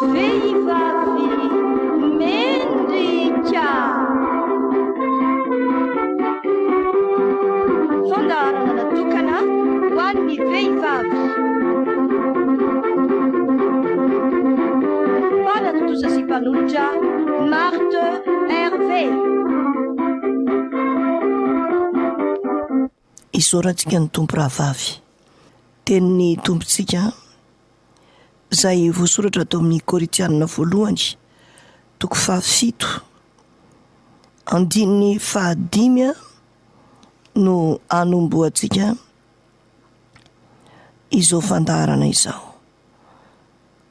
Vehivavy mendrika. Fandaharana natokana ho an'ny vehivavy. Mpanatontosa sy mpanolotra Marthe, Hervee. Isorantsika ny tompo rahavavy. Tenin'ny tompontsika izay voasoratra atao amin'ny Korinthianina voalohany, toko 7, andininy 5 no anomboantsika izao fandaharana izao.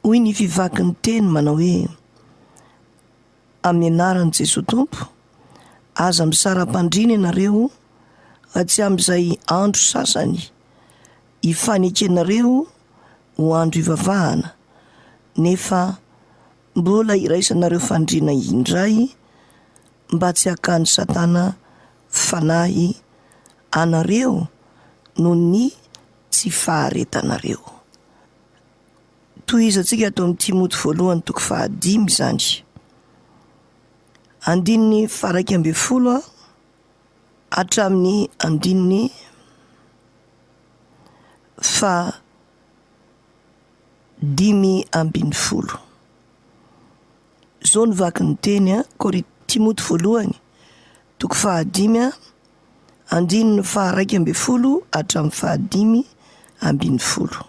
Hoy ny fivaky ny teny manao hoe: amin'ny anaran'i Jesosy Tompo, aza misara-pandrina ianareo tsy amin'izay andro sasany hifanekenareo ho andro ivavahana, nefa mbola iraisanareo fandriana indray mba tsy hakany Satana fanahy anareo noho ny tsy faharetanareo. Tohizantsika atao amin'ny Timoty voalohany toko 5 izany. Andininy 12 hatramin'ny andininy 15. Zao nivaky ny teny Timoty voalohany toko 5 andininy 12 hatramin'ny 15.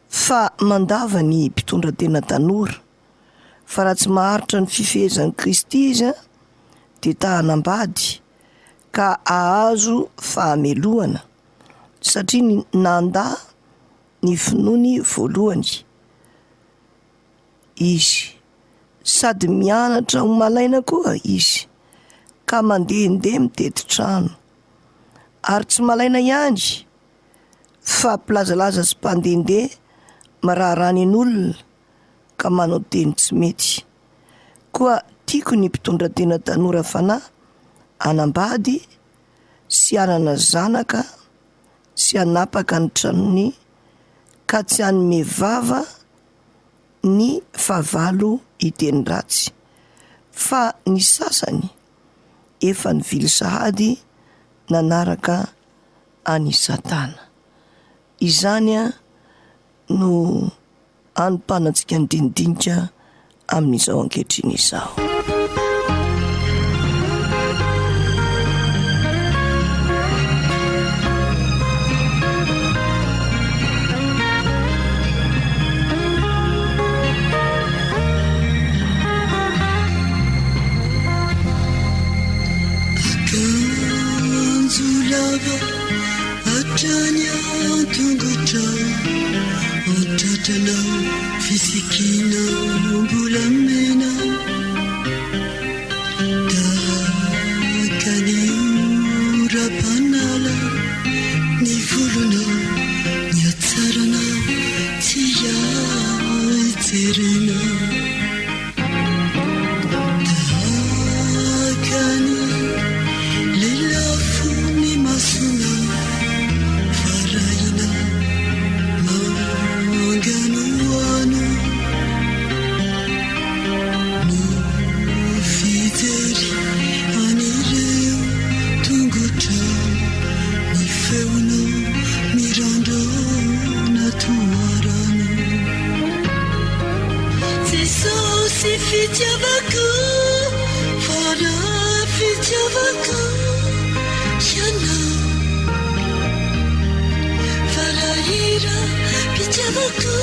Fa mandava ny mpitondra tena tanora, fa raha tsy maharitra ny fifehezan'i Kristy izy dia tahanambady ka ahazo fahamelohana, satria nanda ny finoany voalohany izy, sady mianatra ho malaina koa izy, ka mandehandeha mitety trano, ary tsy malaina ihany fa mpilazalaza sy mpandehandeha maraharany n'olona ka manao teny tsy mety. Koa tiako ny mpitondra tena tanora fanahy anambady sy anana zanaka sy anapaka ny tranony, ka tsy hanome vava ny fahavalo hiteny ratsy, fa ny sasany efa nivily sahady nanaraka any Satana. Izany no anompanantsika ny dinidinika amin'izao ankehitriny izao. Fisikina mbola mena tahaka ny ora-panala, ny volonao ny hatsarana tsy hijerena, tahaka ny lelafo ny masona varahina mangano ano no fijery anireo tongotra ny feonao mirandrana toarano. Jesosy fitiavako, fara fitiavako ianao, farahira fitiavako,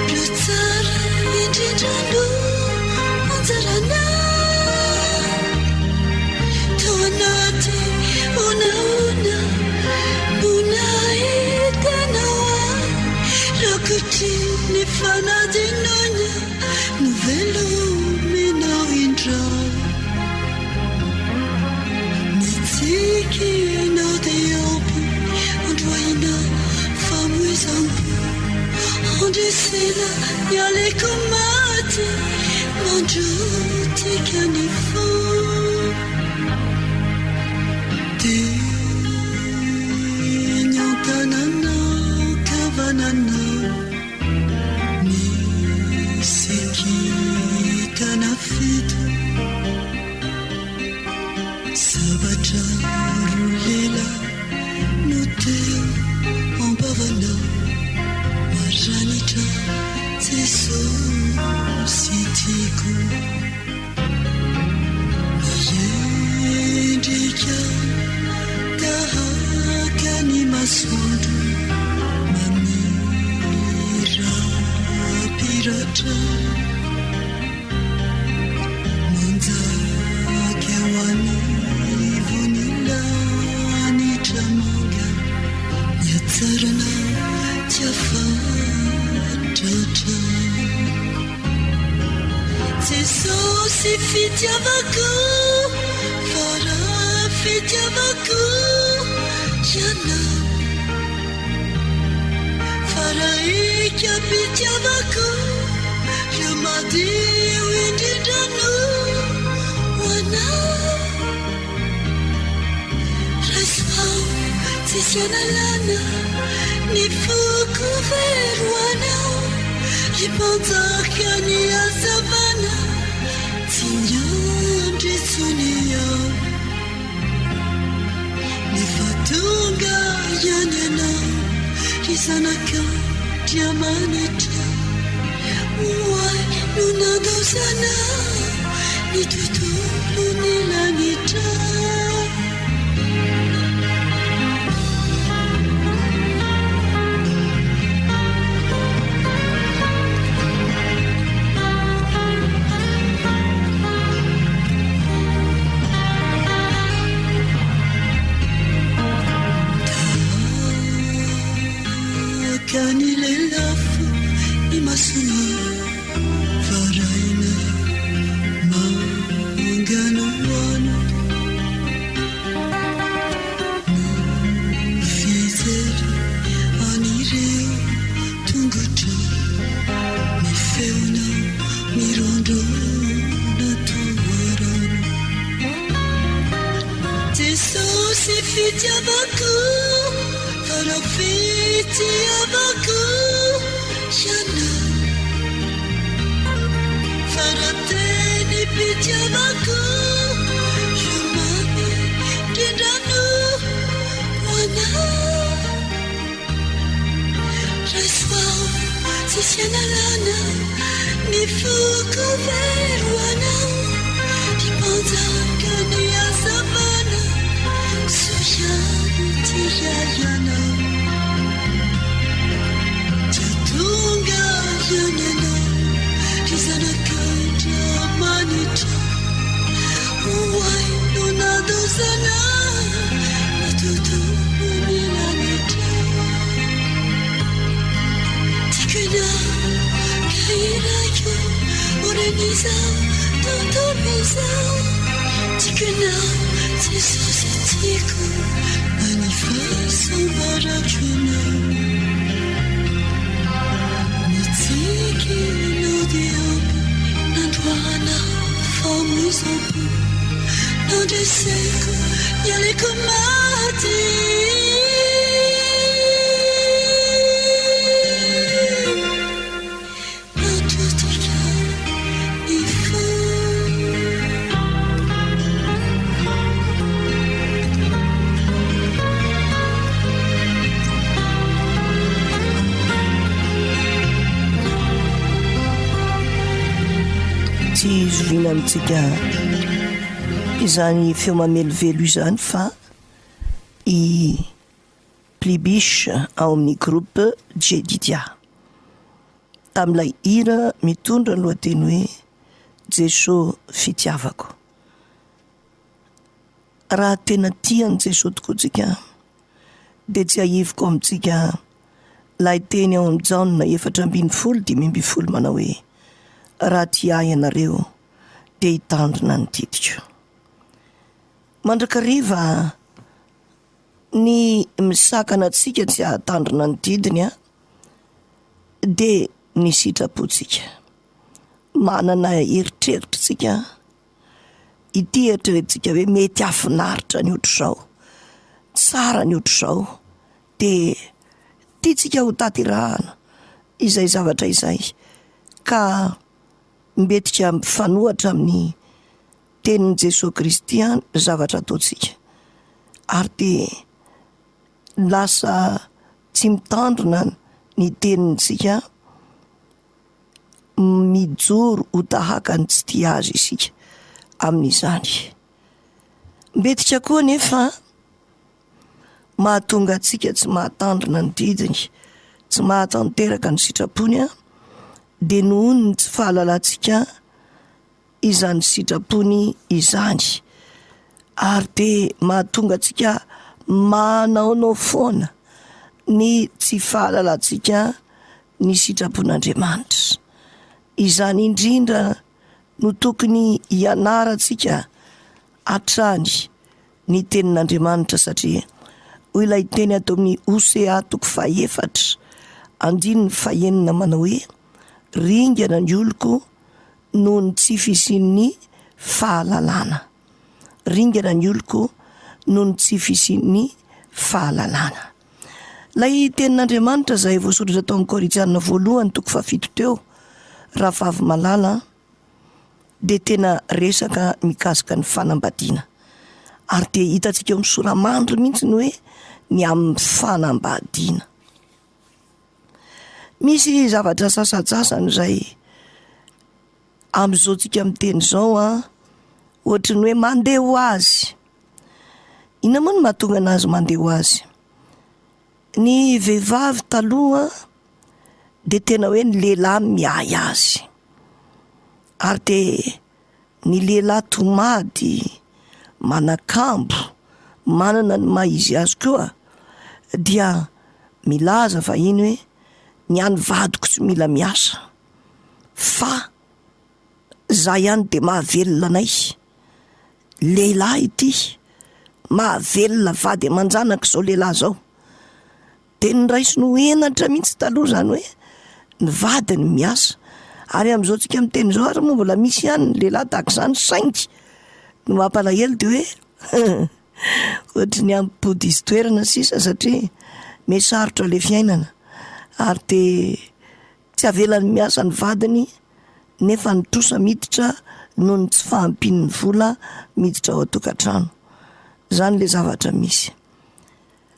ro tsara indrindrano anjarana, tao anaty onaona bona hitanao ahy, rakotry ny fanadinona no velomenao indray. Mitsiky ianao dia ampy androahina famoizam-po, andresena nialeko maty mandrotika ny fo. Teny an-tananao kavananao, ny Jesosy tiako mendrika tahaka ny masoandro manirapiratra manjaka ho anivonilanitra manga niatsarana tiafatratra Jesosy fitiavako fara fitiavako ianao fara ika fitiavako io madio indrindrano ho anao raisao tsisy analana ny foko vero anao ipanjaka ny azavana tsy miandry tsony ao nefa tonga ihany anao ry zanaka Andriamanitra hoay no nandaozana ny tontolo ny lanitra Kani lelafo ny masona varaina mangano ano no fijery anireo tongotra ny feona mirondro natoarano Jesosy fitiavako fara fitiavako ianao fara teny fitiavako io mamy ndrindrano ho anao raisoao tsisy analana ny foko vero anao ipanjaka ny azavana soiany tiaianao tonga ihany anao ry zanaka Andriamanitra hoay no nandaozana ny tontolo ny lanitra tiako ianao ka irako oren'izao tontolo izao tiako ianao Jesosy tiako manifasambarako ianao Tikinao diabo nandroana famoizako nandreseko nialeko maty nandrotika ny fo tsy zovina amintsika izany feo mamelovelo izany fa i plibiche ao amin'ny groupe Juillet amin'ilay hira mitondra ny lohateny hoe Jesosy fitiavako. Raha tena tiany Jesosy tokoa tsika dia tsy ahivoko amintsika lay teny ao amin'ny Jaona 4:15 manao hoe raha tia ianareo dia hitandrina ny didiko. Mandrakariva ny misakana antsika tsy hatandrina ny didiny dia ny sitrapontsika manana eritreritritsika ity eritreretintsika hoe mety hafinaritra ny ohatr'izao tsara ny ohatr'izao dia tiantsika ho taterahana izay zavatra izay ka mbetika mifanohatra amin'ny tenin'i Jesosy Kristy zavatra ataontsika ary dia lasa tsy mitandrina ny tenintsika mijoro ho tahaka ny tsy tia azy isika amin'izany. Mbetika koa nefa mahatonga antsika tsy mahatandrina ny didiny, tsy mahatanteraka ny sitrapony de noho ny tsy fahalalantsika izany sitrapony izany, ary de mahatonga antsika manaonao foana ny tsy fahalalantsika ny sitrapon'Andriamanitra. Izany indrindra no tokony hianarantsika hatrany ny tenin'Andriamanitra, satria hoy ilay teny ato amin'ny Osea 4:4-5 manao hoe: ringana ny oloko noho ny tsy fisian'ny fahalalana. Ringana ny oloko noho ny tsy fisian'ny fahalalana. Lay tenin'Andriamanitra izay voasoratra tao amin'ny Korintianina 1:7 teo, raha vavy malala de tena resaka mikasika ny fanambadiana, ary de hitantsika eo amin'ny soramandry mihitsy ny hoe ny amin'ny fanambadiana. Misy zavatra sasasasany izay amin'izao tsika miteny zao ohatra ny hoe mandeha ho azy. Inona moa no mahatonga anazy mandeha ho azy? Ny vehivavy taloha de tena hoe ny lehilahy mihay azy, ary de ny lehilahy tomady, manakambo, manana ny maha izy azy koa, dia milaza fa iny hoe ny any vadiko tsy mila miasa, fa za ihany de mahavelona anay. Lehilahy ity mahavelona vady aman-janaka zao lehilahy zao. De ny raisiny ho enatra mihitsy taloha zany hoe ny vadiny miasa, ary amin'izao tsika miteny zao ary moa mbola misy ihany ny lehilahy tahaka izany, saingy no mampalahelo de hoe ohatra ny amin'ny bodisy toerana sisa, satria mesarotra le fiainana, ary de tsy avelany miasa ny vadiny nefa ny trosa miditra noho ny tsy fahampian'ny vola miditra ao an-tokantrano. Zany le zavatra misy.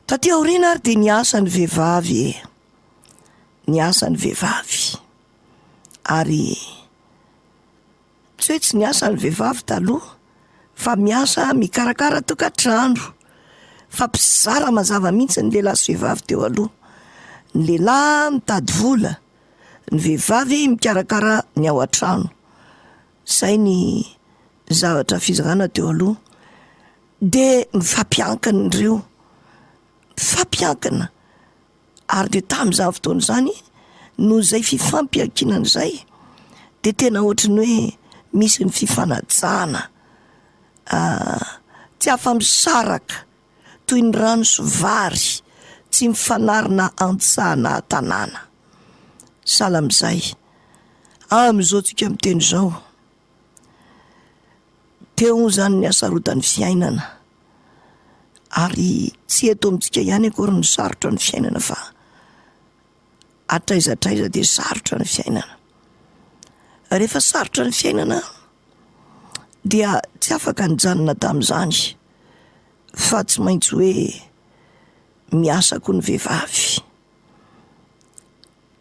Taty aoriana ary de ny asan'ny vehivavy, ny asan'ny vehivavy, ary tsy hoe tsy ny asan'ny vehivavy taloha, fa miasa mikarakara tokantrano, fa mpizara mazava mihitsy ny lehilahy sy vehivavy teo aloha. Ny lehilahy mitady vola, ny vehivavy mikarakara ny ao an-trano. Zay ny zavatra fizarana teo aloha. De mifampiankina ireo, mifampiankina, ary de tamin'izany fotoana izany no zay fifampiankinana izay de tena ohatrany hoe misy ny fifanajana, tsy afa-misaraka toy ny rano sy vary, tsy mifanarina antsahana tanàna. Sahala amin'izay amin'izao tsika miteny zao, teo zany ny hasarotan'ny fiainana, ary tsy eto amintsika ihany akory ny sarotra ny fiainana, fa atraizatraiza de sarotra ny fiainana. Rehefa sarotra ny fiainana dia tsy afaka nijanona tamin'izany, fa tsy maintsy hoe miasa koa ny vehivavy,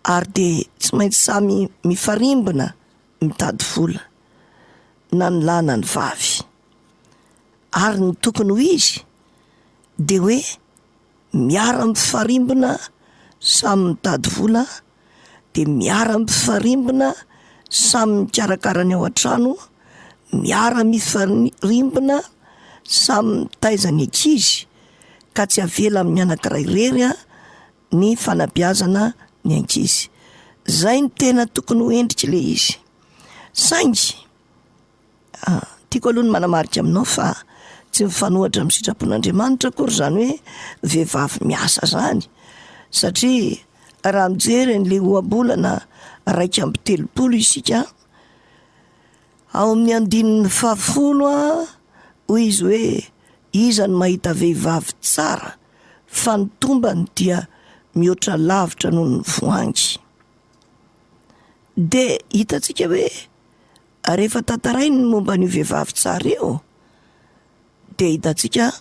ary de tsy maintsy samy mifarimbona mitady vola, na ny lahy na ny vavy. Ary ny tokony ho izy de hoe miara-mifarimbona samy mitady vola, de miara-mifarimbona samy mikarakara ny ao an-trano, miara-mifarimbona samy mitaiza ny ankizy, ka tsy avela amin'ny anankiray irery ny fanabeazana ny ankizy. Zay ny tena tokony ho endrika le izy. Saingy tiako aloha ny manamarika aminao fa tsy mifanohatra amin'ny sitrapon'Andriamanitra akory zany hoe vehivavy miasa zany, satria raha mijery n'le ohabolana 1:30 isika, ao amin'ny 10:10 hoy izy hoe iza ny mahita vehivavy tsara, fa ny tombany dia mihoatra lavitra noho ny voangy. De hitantsika hoe rehefa tantarainy ny momba ny vehivavy tsara eo, de hitantsika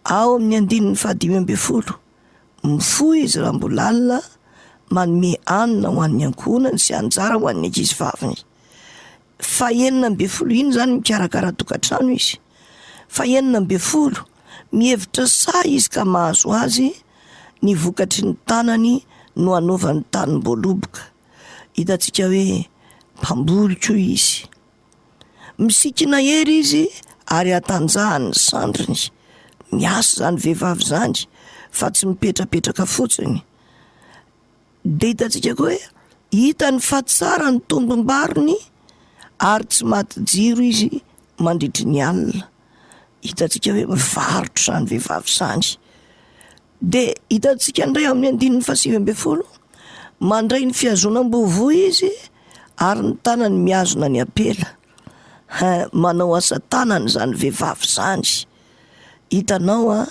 ao amin'ny 15 mifohy izy raha mbola alina, manome anina ho an'ny ankohonany sy anjara ho an'ny ankizy vaviny. Fa 9 iny zany mikarakara tokantrano izy. Fa 9 mihevitra sa izy ka mahazo azy ny vokatry ny tanany no anaovany tanim-boaloboka. Hitantsika hoe mpamboly koa izy. Misikina hery izy ary atanjahany ny sandriny. Miasa zany vehivavy zany fa tsy mipetrapetraka fotsiny. De hitantsika koa hoe hitany fa tsara ny tombom-barony ary tsy maty jiro izy mandritry ny alina. Hitantsika hoe mivarotra zany vehivavy zany. De hitantsika indray amin'ny 9 mandray ny fihazonam-bovo izy ary ny tanany mihazona ny apela. Manao asa tanany zany vehivavy zany. Hitanao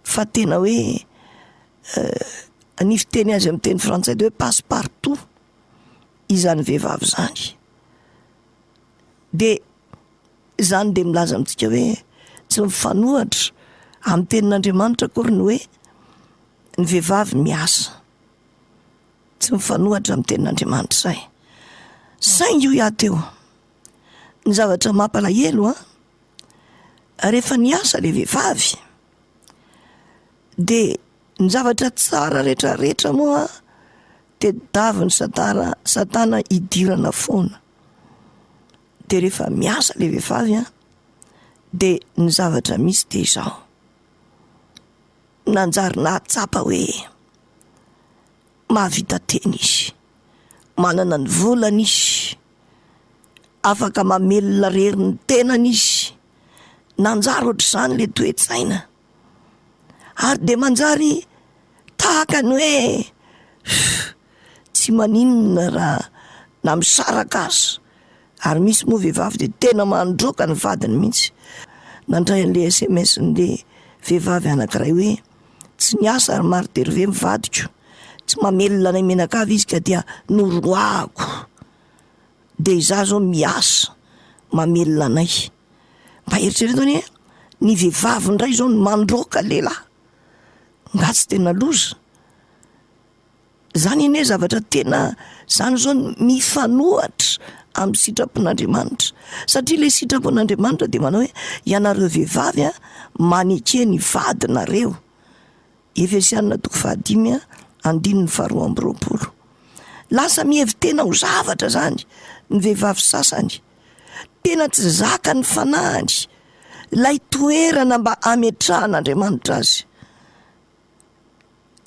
fa tena hoe ny fiteny azy amin'ny teny frantsay de hoe passe-partout izany vehivavy zany. De zany de milaza amintsika hoe tsy mifanohatra amin'ny tenin'Andriamanitra akory ny hoe ny vehivavy miasa. Tsy mifanohatra amin'ny tenin'Andriamanitra zay. Saingy io teo ny zavatra mampalahelo rehefa niasa le vehivavy de ny zavatra tsara rehetrarehetra moa de daviny satana idirana foana. De rehefa miasa le vehivavy de ny zavatra misy de izao. Nanjary nahatsapa hoe mahavita teny izy, manana ny volana izy, afaka mamelona rery ny tenany izy. Nanjary ohatr'izany le toe-tsaina. Ary de manjary tahaka ny hoe tsy maninona raha na misaraka azy. Ary misy moa vehivavy de tena mandroaka ny vadiny mihitsy. Nandray an'le SMS n'le vehivavy anankiray hoe tsy niasa ary Marthe Hervee mivadiko, tsy mamelona anay menakavy izy ka dia noroako. De izaho zao miasa mamelona anay. Mba eritreretany ny vehivavy indray zao ny mandroaka lehilahy. Nga tsy tena loza. Zany ine zavatra tena zany zao mifanohatra amin'ny sitrapon'Andriamanitra. Satria le sitrapon'Andriamanitra de manao hoe ianareo vehivavy maneke ny vadinareo. Efesianina 5:2. Lasa mihevitena ho zavatra zany ny vehivavy sasany. Tena tsy zaka ny fanahany lay toerana mba ametrahan'Andriamanitra azy.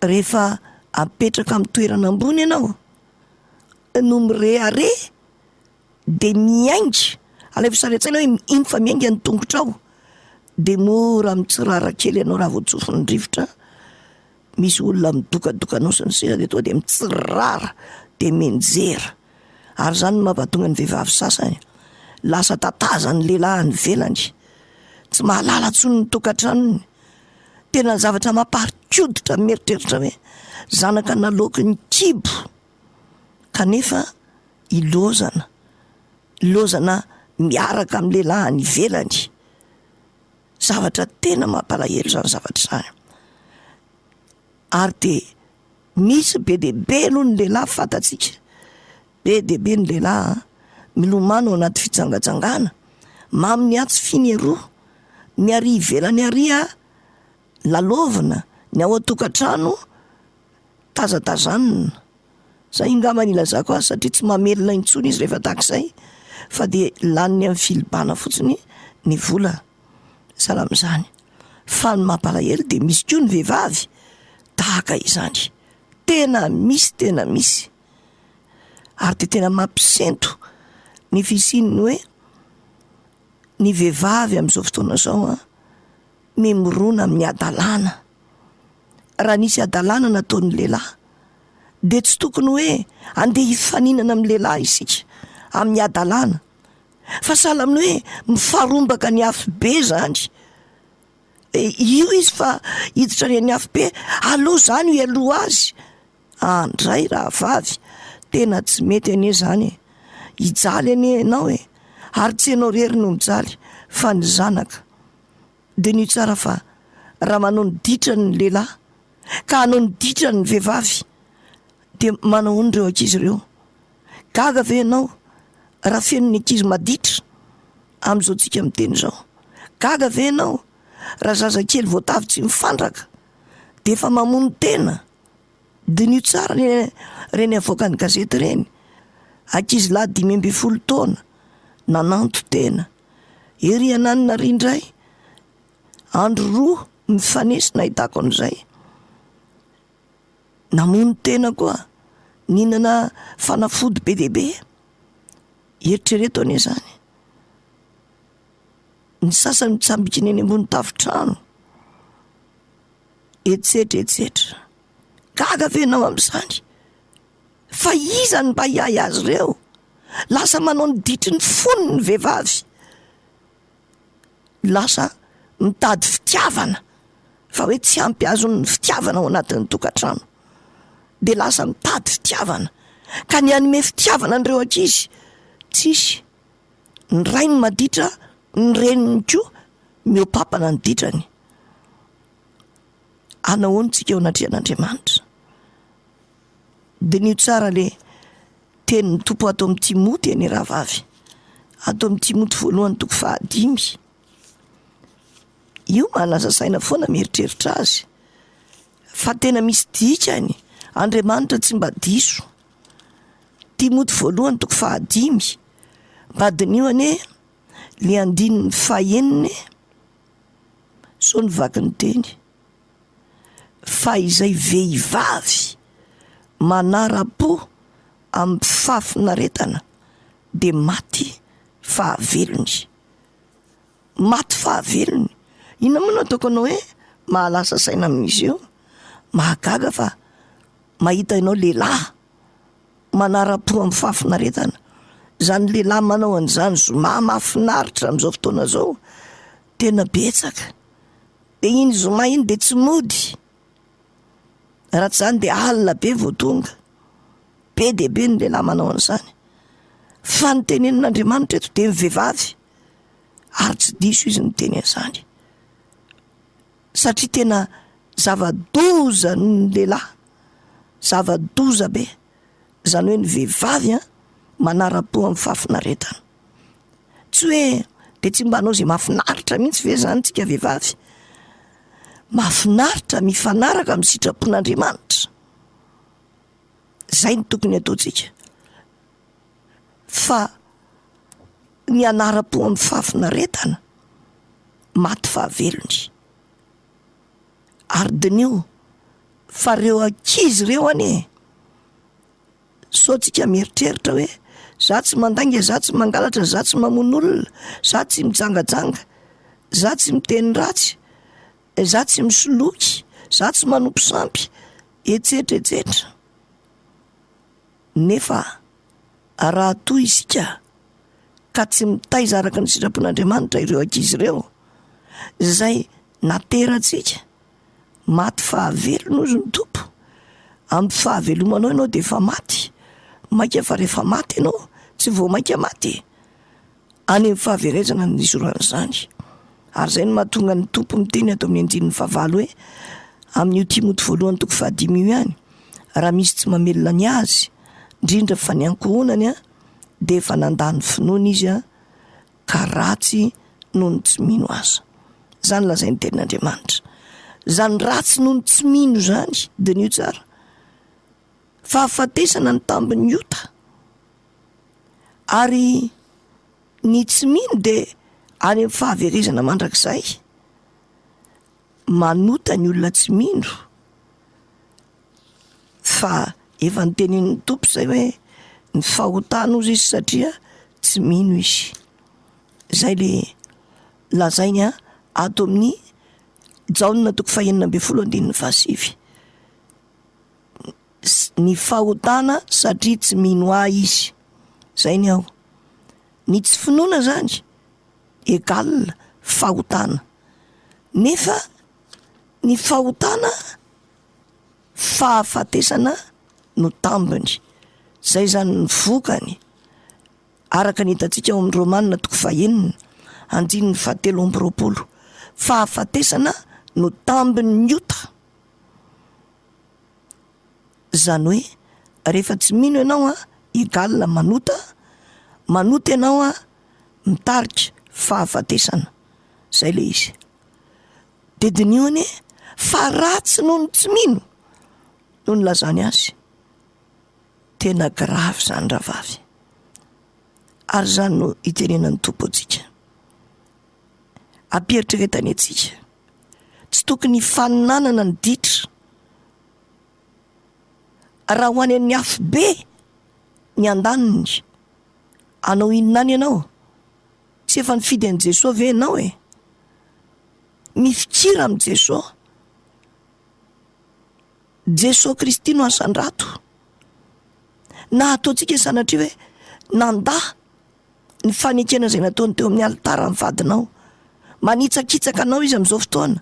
Rehefa apetraka amin'ny toerana ambony ianao no mirehare de miainga, alay fisaretsaina hoe iny fa miainga ny tongotrao, de mora mitsirara kely ianao raha voatsofin'ny rivotra. Misy olona midokadokanao sy ny sira de tonga de mitsirara de menjera. Ary zany mampatonga ny vehivavy sasany lasa tatazany lehilahy ny velany, tsy mahalala tsony ny tokantranony. Tena zavatra mamparikoditra mieritreritra hoe zanaka nalaoky ny kibo kanefa ilozana miaraka amin'ny lehilahy ny velany. Zavatra tena mampalahelo zany zavatra zany. Ary de misy be dehibe aloha ny lehilahy fatatsika. Be dehibe ny lehilahy milomano anaty fitsangajangana, mamy ny atsy finy roa, ny ary ivelany ary lalovina, ny ao an-tokantrano tazatazanina. Zay ngambany ilazako azy satria tsy mamelona intsony izy rehefa takizay, fa de laniny amin'ny filibana fotsiny ny vola. Salam'izany. Fa ny mampalahelo de misy koa ny vehivavy tahaka izany. Tena misy. Ary de tena mampisento ny fisininy hoe ny vehivavy amin'izao fotoana zao memorona amin'ny adalana. Raha nisy adalana nataon'ny lehilahy de tsy tokony hoe andeha hifaninana amin'ny lehilahy isika amin'ny adalana, fa sahala amin'ny hoe mifarombaka ny afo be zany. Io izy fa hiditra reny afo be, aloha zany ho aloha azy. Andray raha vavy, tena tsy mety anie zany. Hijaly anie ianao ary tsy ianao rery no mijaly fa ny zanaka. De ny tsara fa raha manao ny ditra ny lehilahy ka hanao ny ditra ny vehivavy de manao on'ireo ankizy ireo. Gaga ve ianao raha feno ny ankizy maditra am'izao tsika miteny zao? Gaga ve ianao raha zazakely voatavy tsy mifandraka de efa mamono tena? Dinio tsara reny avoaka ny gazety reny. Ankizy lahy 10 taona nananto tena. Ery ananina rindray andro 2 mifanesy nahitako an'izay. Namono tena koa, ninana fanafody be dia be. Eritrereto ane zany. Ny sasany mitsambikiny eny ambony tafitrano, etsetra. Gaga ve ianao amin'izany? Fa iza ny mba hiay azy ireo? Lasa manao ny ditry ny fony ny vehivavy. Lasa mitady fitiavana, fa hoe tsy ampy azo ny fitiavana ao anatin'ny tokantrano. De lasa mitady fitiavana, ka ny anome fitiavana an'ireo ankizy tsisy. Ny ray ny maditra, ny reniny koa miopapana ny ditrany. Anahoany tsika eo anatrehan'Andriamanitra? Dinio tsara le tenin'ny tompo ato amin'ny Timoty eny rahavavy. Ato amin'ny Timoty 1:5. Io malaza saina foana mieritreritra azy, fa tena misy dikany. Andriamanitra tsy mba diso. Timoty 1:5. Mbadinio ane le 9:9 so ny vaky ny teny. Fa izay vehivavy manara-po amin'ny fafinaretana de maty fahavelony. Maty fahavelony. Inona moa no ataoko anao hoe mahalasa saina amin'izy io? Mahagaga fa mahita ianao lehilahy manara-po amin'ny fafinaretana. Zany lehilahy manao an'izany zoma mahafinaritra amin'izao fotoana zao tena betsaka. De iny zoma iny de tsy mody. Raha tsy zany de alina be vao tonga. Be de be ny lehilahy manao an'izany. Fa ny tenenin'Andriamanitra eto de mivehivavy, ary tsy diso izy ny teny an'izany. Satria tena zava-doza ny lehilahy, zava-doza be. Zany hoe ny vehivavy manara-po amin'ny fafinaretana. Tsy hoe de tsy mba anao zay mahafinaritra mihitsy ve zany tsika vehivavy? Mahafinaritra mifanaraka amin'ny sitrapon'Andriamanitra. Zay ny tokony ataontsika. Fa ny anara-po amin'ny fafinaretana maty fahavelony. Ary dinio fa reo ankizy reo ane, so tsika mieritreritra hoe za tsy mandanga, za tsy mangalatra, za tsy mamono olona, za tsy mijangajanga, za tsy miteny ratsy, za tsy misoloky, za tsy manompo sampy, etsetra. Nefa raha toy isika ka tsy mitaiza araka ny sitrapon'Andriamanitra ireo ankizy ireo, zay nateratsika maty fahavelona ozy ny tompo. Amin'ny fahavelomanao ianao de efa maty. Maika fa rehefa maty ianao tsy vao maika maty. Any amin'ny fahaverezana ny isoran'izany. Ary zay no mahatonga ny tompo miteny ato amin'ny 9:9 hoe amin'ny Timoty 1:5 io ihany, raha misy tsy mamelona ny azy, indrindra fa ny ankohonany de efa nandany finoana izy ka ratsy noho ny tsy mino azy. Zany lazay ny tenin'Andriamanitra. Zany ratsy noho ny tsy mino zany de nio tsara. Fahafatesana ny tambiny ota. Ary ny tsy mino de any amin'ny fahaverezana mandrakizay. Manota ny olona tsy mino. Fa efa ny tenin'ny tompo zay hoe ny fahotana ozy izy satria tsy mino izy. Zay le lazainy ato amin'ny Jaona 9:20. Ny fahotana satria tsy mino ahy izy. Zay ny ao. Ny tsy finoana zany egal fahotana. Nefa ny fahotana fahafatesana no tambiny. Zay zany ny vokany. Araka ny hitantsika ao amin'ny Romanina 9:7. Fahafatesana no tambiny ny ota. Zany hoe rehefa tsy mino ianao a igalina manota ianao a mitarika fahafatesana, zay le izy. De diniony fa ratsy noho ny tsy mino no ny lazany azy. Tena gravy zany ravavy, ary zany no itenenan'ny tompo atsika, ampieritrretany atsika, tsy tokony faninanana ny ditra. Raha ho any amin'ny afo be ny andaniny, anao inonany ianao? Tsy efa nifidy an'i Jesosy ve ianao e? Mifikira amin'i Jesosy. Jesosy Kristy no asan-drato. Na ataontsika sanatria hoe nanda ny fanekena zay nataony teo amin'ny alitara amin'ny vadinao, manitsakitsaka anao izy amin'izao fotoana,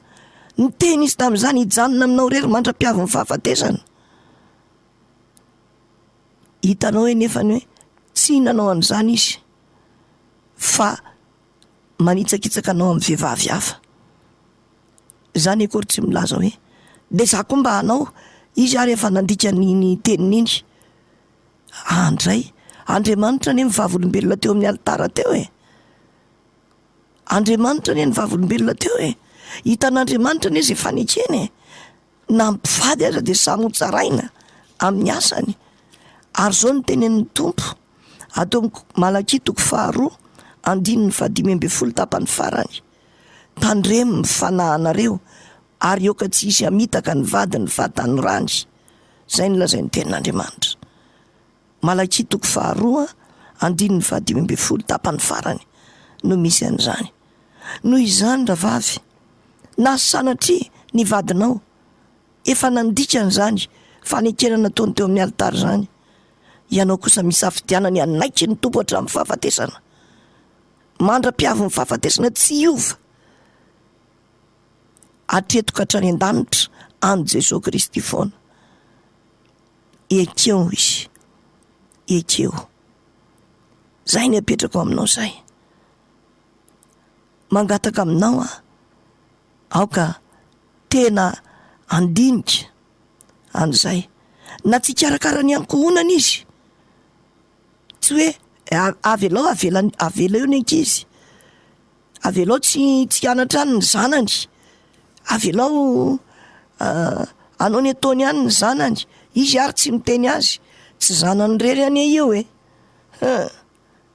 ny teny izy tamin'izany hijanona aminao rery mandra-piavy ny fahafatesana. Hitanao hoe nefany hoe tsy nanao an'izany izy, fa manitsakitsaka anao amin'ny vehivavy hafa. Zany akory tsy milaza hoe de za koa mba anao izy ary efa nandika ny tenin'iny. Andray, Andriamanitra ne mivavolombelona teo amin'ny alitara teo e. Andriamanitra ne mivavolombelona teo e. Hitan'Andriamanitra ne zay fanekeny e. Na mpivady aza de samy hotsaraina amin'ny asany. Ary zao ny tenen'ny tompo atao Malaki 2:2-5 tapany farany. Tandremo mifanahanareo ary ioka tsy isy amitaka ny vady ny vatanorany. Zay ny lazain'ny tenin'Andriamanitra. Malaki 2:2-5 tapany farany no misy an'izany. Noho izany ravavy, na sanatria ny vadinao efa nandika an'izany fanekena nataony teo amin'ny alitara zany, ianao kosa misafidianany anaiky ny tompo hatramin'ny fahafatesana, mandra-piavy ny fahafatesana tsy iova, atretoka hatrany an-danitra any Jesosy Kristy foana. Ekeo izy, ekeo. Zay ny apetrako aminao zay. Mangataka aminao aoka tena andinika an'izay. Na tsy karakara ny ankohonana izy, tsy hoe avy alao avela eo ny ankizy, avy alao tsy anatra any ny zanany, avy alao anao ny ataony any ny zanany, izy ary tsy miteny azy, tsy zanany rery any eo e.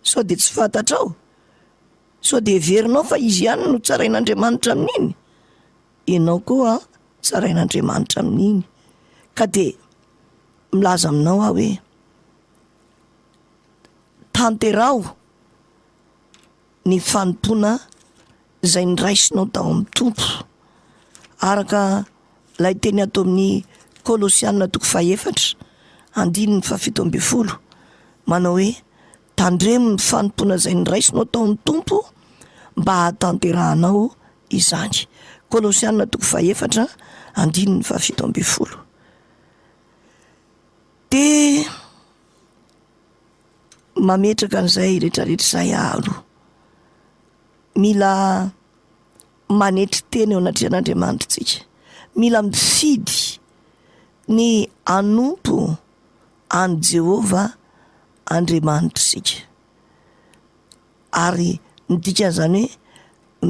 Sao de tsy fantatrao, sao de heverinao fa izy ihany no tsarain'Andriamanitra amin'iny, ianao koa tsarain'Andriamanitra amin'iny. Ka de milaza aminao hoe tanterao ny fanompoana izay niraisinao tao amin'ny tompo, araka ilay teny atao amin'ny Kolosianina 4:17 manao hoe tandremo ny fanompoana izay niraisinao tao amin'ny tompo mba hatanterahanao izany. Kolosianina 4:17. De mametraka an'izay rehetrarehetra izay aloha, mila manetry teny eo anatrehan'Andriamanitra tsika, mila mifidy ny anompo any Jehova Andriamanitra sika. Ary ny dikan'izany hoe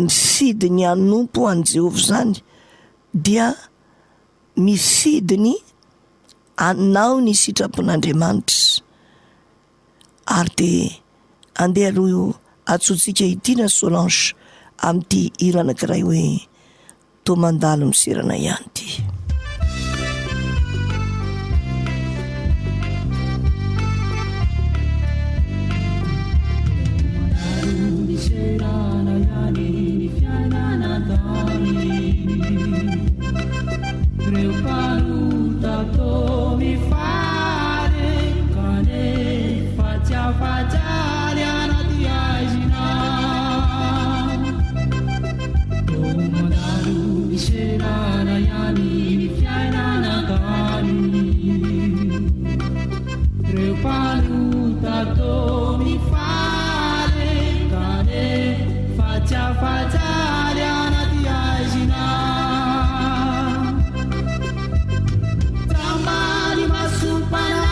mifidy ny anompo any Jehova zany dia mifidy ny anao ny sitrapon'Andriamanitra. Ary de andeha aloha atsotsika ity na Solange amin'ity hira anankiray hoe toa mandalo miserana ihany ty. Tambali masupana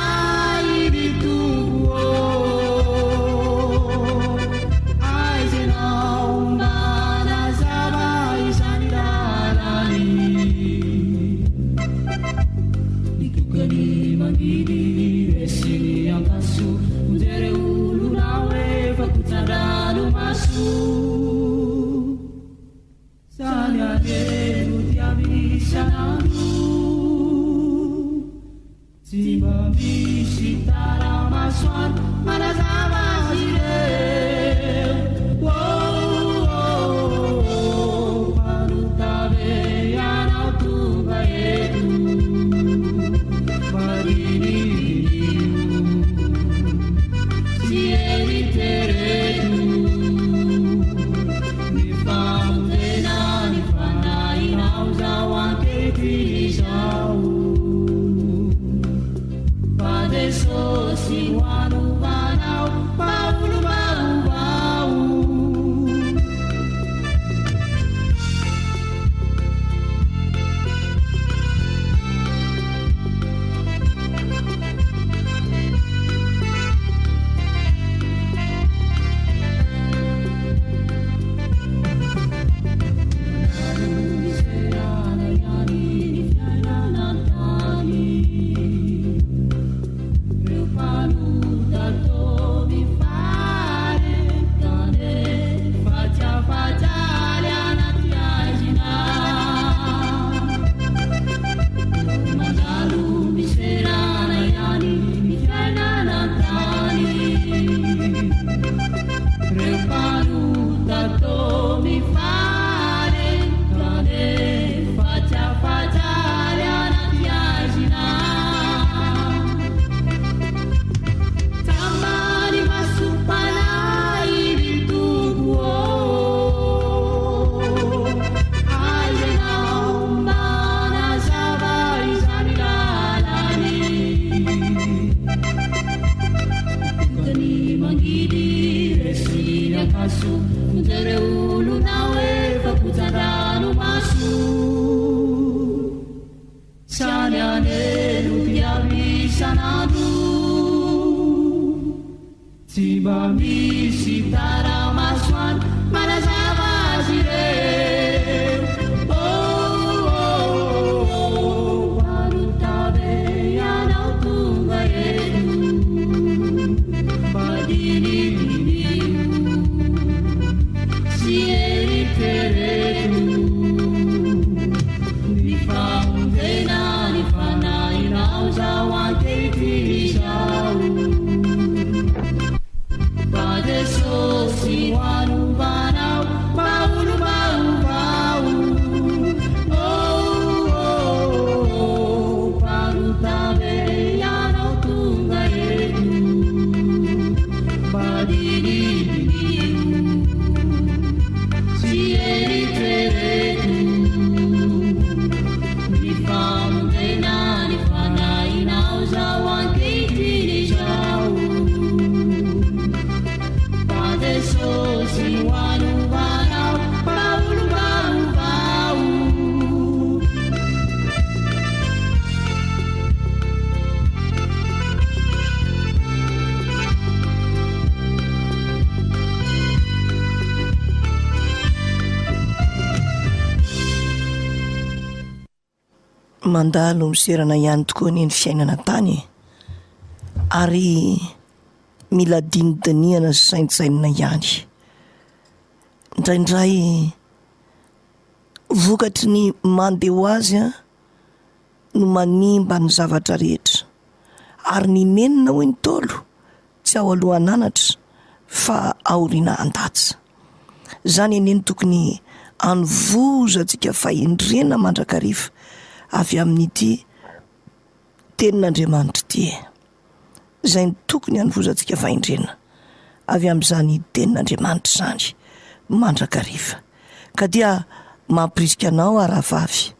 maso njereulunao efakutandrano maso sanianelo piamisanado tsy mba misy taramasoany manazava azy ireo manotave ianao tonga eto madinidinio sy eritrereto ny famonjena ny fanahinao zao ankehitriny zao Padesosy hoanovanao maolo maovao panotave ianao tonga eto madinidinio sy eritrereto ny famonjena ny fanahinao zao ankehitriny zao Padesosy hoanovanao maolo maovao mandalo miserana ihany tokoa ny fiainana tany ary mila dinidiniana sy saintsainina ihany. Indraindray vokatry ny mandeha ho azy no manimba ny zavatra rehetra ary ny nenina hoy ny tolo tsy ao alohan'anatra fa aoriana andatsa. Zany eneny tokony anovozatsika fahindrena mandrakariva avy amin'ity tenin'Andriamanitra ity. Zay ny tokony anovozatsika fahindrena avy amin'izany tenin'Andriamanitra zany mandrakariva. Ka dia mampirisika anao aravavy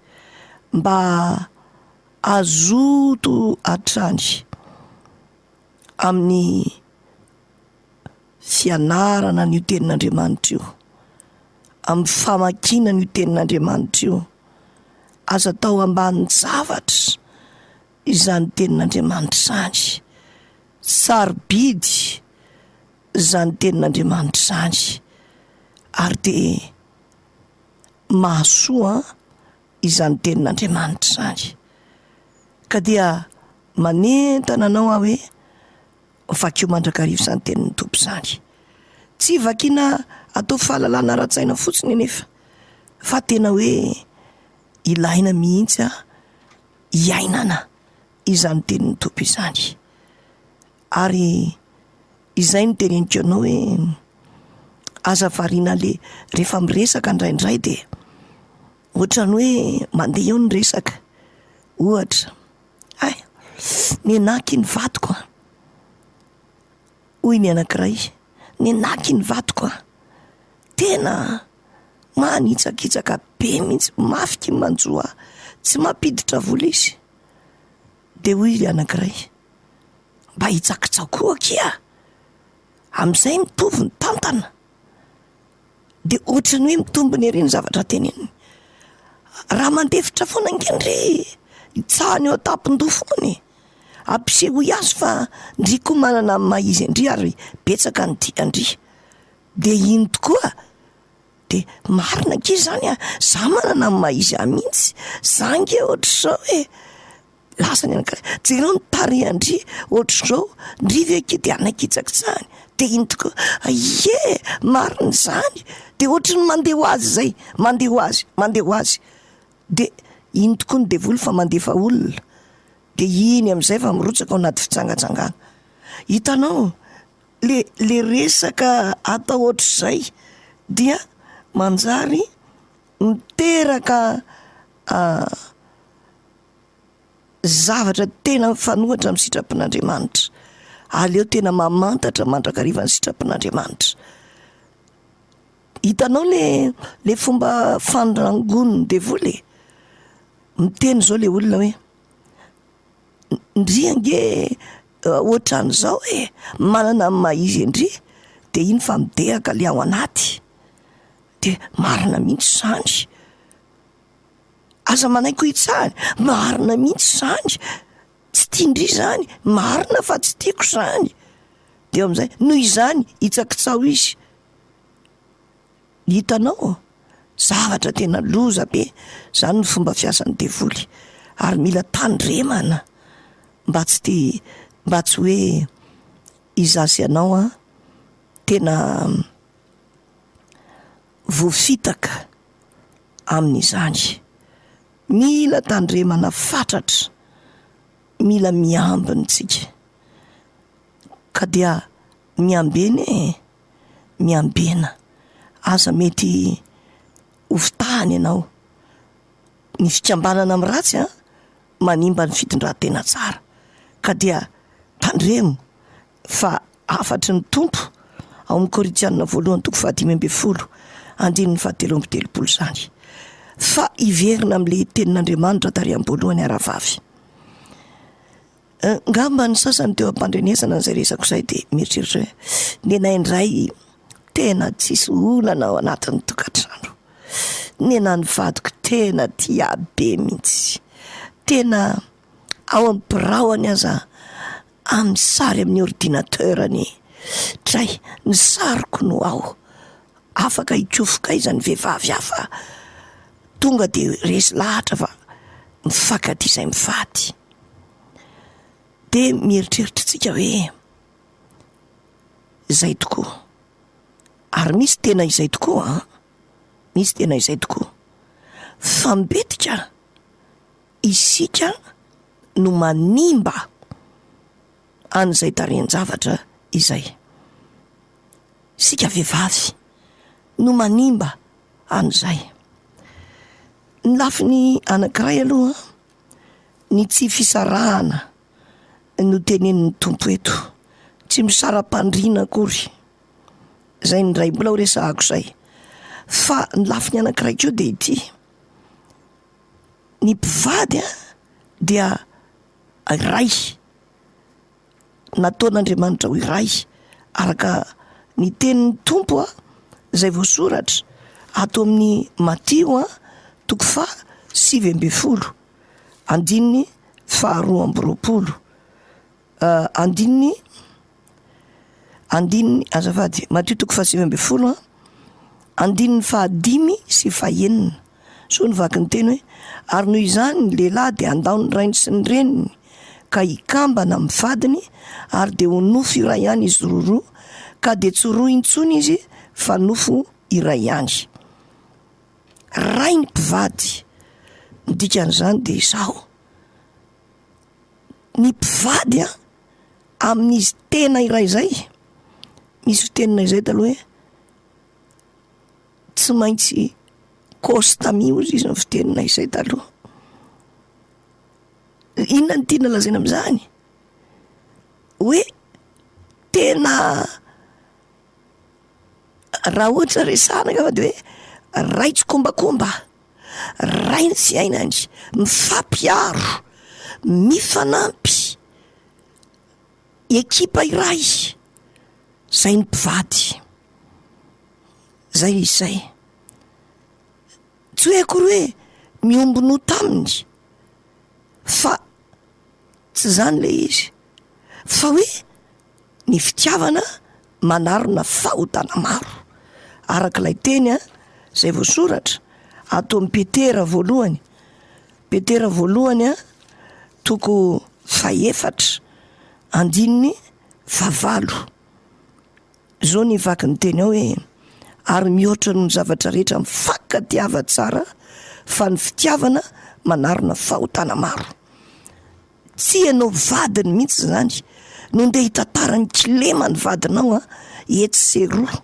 mba azoto hatrany amin'ny fianarana n'io tenin'Andriamanitra io, amin'ny famakina n'io tenin'Andriamanitra io, aza tao ambany zavatra izany tenin'Andriamanitra zany, sarobidy zany tenin'Andriamanitra zany, ary de mahasoa izany tenin'Andriamanitra zany. Ka dia manentana anao hoe vakio mandrakariva izany tenin'ny Tompo zany. Tsy vakiana atao fahalalana ara-tsaina fotsiny nefa, fa tena hoe ilaina mihitsy iainana izany tenin'ny Tompo izany. Ary izay no teneniko anao hoe aza variana le rehefa miresaka indraindray de ohatrany hoe mandeha eo ny resaka, ohatra nenaky ny vatiko hoy ny anankiray, nenaky ny vatiko tena manitsakitsaka be mihitsy, mafika manjoa, tsy mampiditra vola izy. De hoy ny anankiray, mba hitsakitsakoaky amin'izay mitovy ny tantana. De ohatrany hoe mitombony ery ny zavatra teneniny. Raha mandefitra foana ngendry itsahany eo tapindofony, ampiseho azy fa ndry koa manana amin'ny maizy andry ary betsaka ny diandry. De iny tokoa de marina ke zany za manana amin'ny maizy mihitsy, zange ohatr'izao hoe lasa ny anankiray jereo ny tariandry ohatr'izao ndry veke de anakitsakitsahany. De iny tokoa marina zany. De ohatry ny mandeha ho azy zay, mandeha ho azy. De iny tokoa ny devoly fa mandefa olona. De iny amin'izay fa mirotsaka ao anaty fitsangatsangana. Hitanao le resaka atao ohatr'izay dia manjary miteraka zavatra tena fanohatra amin'ny sitrapon'Andriamanitra. Aleo tena mamantatra mandrakariva ny sitrapon'Andriamanitra. Hitanao le fomba fandrangon'ny devoly, miteny zao le olona hoe ndry ange ohatran'izao manana amin'ny maizy ndry de iny fa midehaka le ao anaty, de marina mihitsy zany, aza manaiko itsahany, marina mihitsy zany, tsy tiandry zany, marina fa tsy tiako zany. De am'izay noho izany hitsakitsao izy. Hitanao, zavatra tena loza be zany ny fomba fiasan'ny devoly, ary mila tandremana mba tsy hoe izasy anao tena voafitaka amin'izany. Mila tandremana fatratra, mila miambina tsika, ka dia miambena, aza mety hofitahany ianao. Ny fikambanana amin'ny ratsy manimba ny fitondran-tena tsara, ka dia tandremo fa afatry ny tompo ao amin'ny Korinthiana 1:5-7 zany. Fa iverina amin'le tenin'Andriamanitra tary am-boalohany aravavy. Ngamba ny sasany teo am-pandrenesana n'izay resako izay de mieritreritra hoe nena indray tena tsisy olana ao anatin'ny tokantrano, nena ny vadiko tena tia be mihitsy, tena ao amin'ny biraony aza amin'ny sary amin'ny ordinateurany, tray ny sariko no ao, afaka hikofoka iza ny vehivavy hafa, tonga de resy lahatra fa mifankaty izay mivady. De mieritreritritsika hoe izay tokoa, ary misy tena izay tokoa, misy tena izay tokoa, fa mbetika isika no manimba an'izay tarian-javatra izay. Sika vehivavy no manimba an'izay. Ny lafiny anankiray aloha, ny tsy fisarahana no tenenin'ny tompo eto, tsy misara-pandriana akory, zay ny ray mbola ho resahako zay. Fa ny lafiny anankiray koa de ity, ny mpivady dia iray, nataon'Andriamanitra ho iray araka ny tenin'ny tompo zay voasoratra ato amin'ny Matio 7:20, andininy 12:20, andininy azafady, Matio 7:20, andininy 5:5. So nivaky ny teny hoe, ary noho izany ny lehilahy de andao ny rainy sy ny reniny ka hikambana amin'ny vadiny, ary de ho nofo iray ihany izy roa, ka de tsy roa intsony izy fa nofo iray ihany. Ray ny mpivady, ny dikan'izany de izao, ny mpivady amin'izy tena iray zay, misy fitenina izay taloha hoe tsy maintsy kostamio izy ny fitenina izay taloha. Inona ny tiana lazaina amin'izany? Hoe tena raha ohatra resahana ka fa de hoe ray tsy kombakomba, ray ny sy ainany, mifampiaro, mifanampy, ekipa iray, zay ny mpivady, zay izay. Tsy hoe akory hoe miombino taminy, fa tsy zany le izy, fa hoe ny fitiavana manarona fahotana maro, arak'ilay teny zay voasoratra ato amin'ny Petera voalohany, Petera voalohany 4, andininy 9. Zao ny vaky ny teny ao hoe, ary mihoatra ny zavatra rehetra mifankatiava tsara, fa ny fitiavana manarona fahotana maro. Tsy ianao vadiny mihitsy zany no ndeha hitantara ny kilema ny vadinao etsy se roa,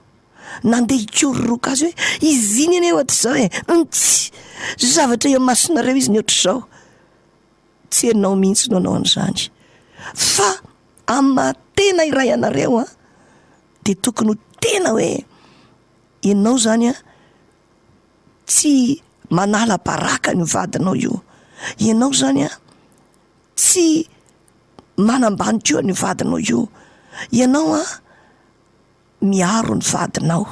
nandeha hikororoka azy hoe izy iny ane ohatra zao tsy zavatra eo masinareo izy ny ohatra zao. Tsy ianao mihitsy no anao an'izany, fa amin'ny tena iray anareo de tokony ho tena hoe ianao zany tsy manala baraka ny vadinao io, ianao zany tsy manambany keo ny vadinao io, ianao miaro ny vadinao.